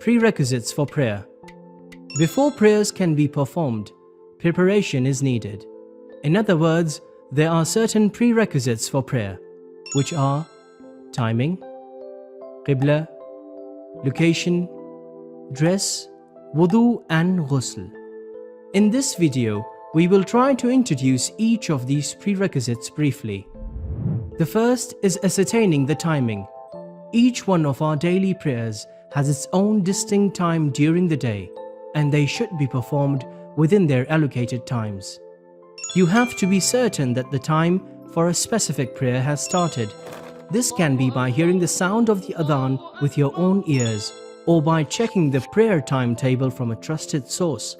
Prerequisites for prayer. Before prayers can be performed, preparation is needed. In other words, there are certain prerequisites for prayer, which are timing, qibla, location, dress, wudu and ghusl. In this video, we will try to introduce each of these prerequisites briefly. The first is ascertaining the timing. Each one of our daily prayers has its own distinct time during the day, and they should be performed within their allocated times. You have to be certain that the time for a specific prayer has started. This can be by hearing the sound of the adhan with your own ears, or by checking the prayer timetable from a trusted source.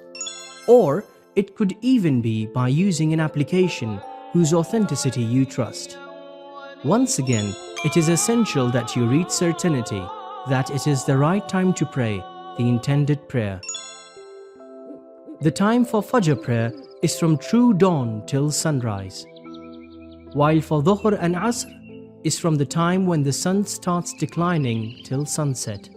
Or it could even be by using an application whose authenticity you trust. Once again, it is essential that you reach certainty that it is the right time to pray the intended prayer. The time for Fajr prayer is from true dawn till sunrise, while for Dhuhr and Asr is from the time when the sun starts declining till sunset,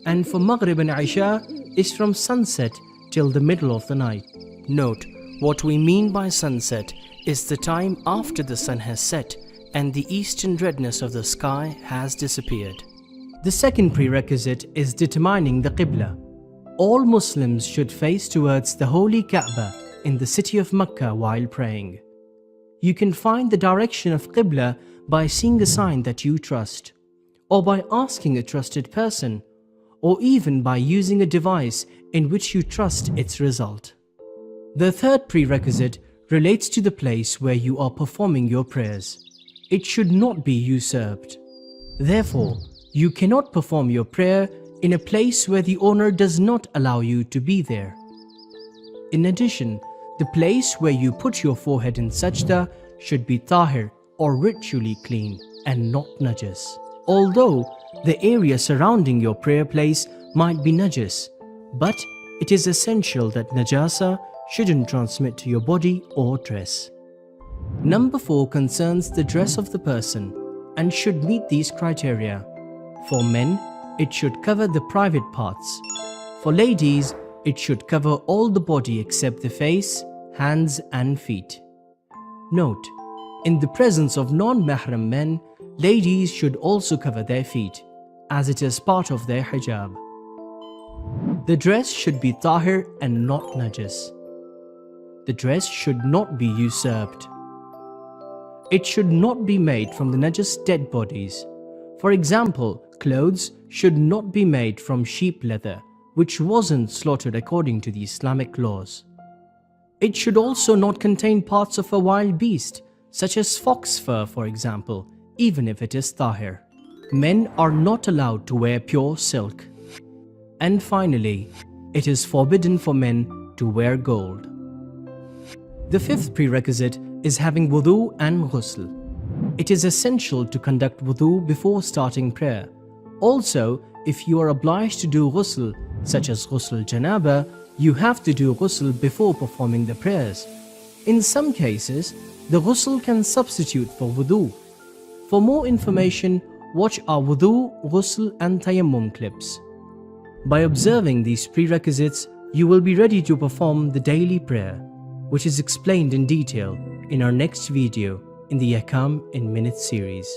and for Maghrib and Isha is from sunset till the middle of the night. Note, what we mean by sunset is the time after the sun has set and the eastern redness of the sky has disappeared. The second prerequisite is determining the Qibla. All Muslims should face towards the holy Kaaba in the city of Mecca while praying. You can find the direction of Qibla by seeing a sign that you trust, or by asking a trusted person, or even by using a device in which you trust its result. The third prerequisite relates to the place where you are performing your prayers. It should not be usurped. Therefore, you cannot perform your prayer in a place where the owner does not allow you to be there. In addition, the place where you put your forehead in sajda should be tahir or ritually clean and not najas. Although the area surrounding your prayer place might be najas, but it is essential that najasa shouldn't transmit to your body or dress. Number 4 concerns the dress of the person and should meet these criteria. For men, it should cover the private parts. For ladies, it should cover all the body except the face, hands and feet. Note, in the presence of non-mahram men, ladies should also cover their feet, as it is part of their hijab. The dress should be tahir and not najas. The dress should not be usurped. It should not be made from the najas dead bodies. For example, clothes should not be made from sheep leather, which wasn't slaughtered according to the Islamic laws. It should also not contain parts of a wild beast, such as fox fur for example, even if it is tahir. Men are not allowed to wear pure silk. And finally, it is forbidden for men to wear gold. The fifth prerequisite is having wudu and ghusl. It is essential to conduct wudu before starting prayer. Also, if you are obliged to do ghusl, such as ghusl janaba, you have to do ghusl before performing the prayers. In some cases, the ghusl can substitute for wudu. For more information, watch our wudu, ghusl and tayammum clips. By observing these prerequisites, you will be ready to perform the daily prayer, which is explained in detail in our next video in the Ahkam in Minutes series.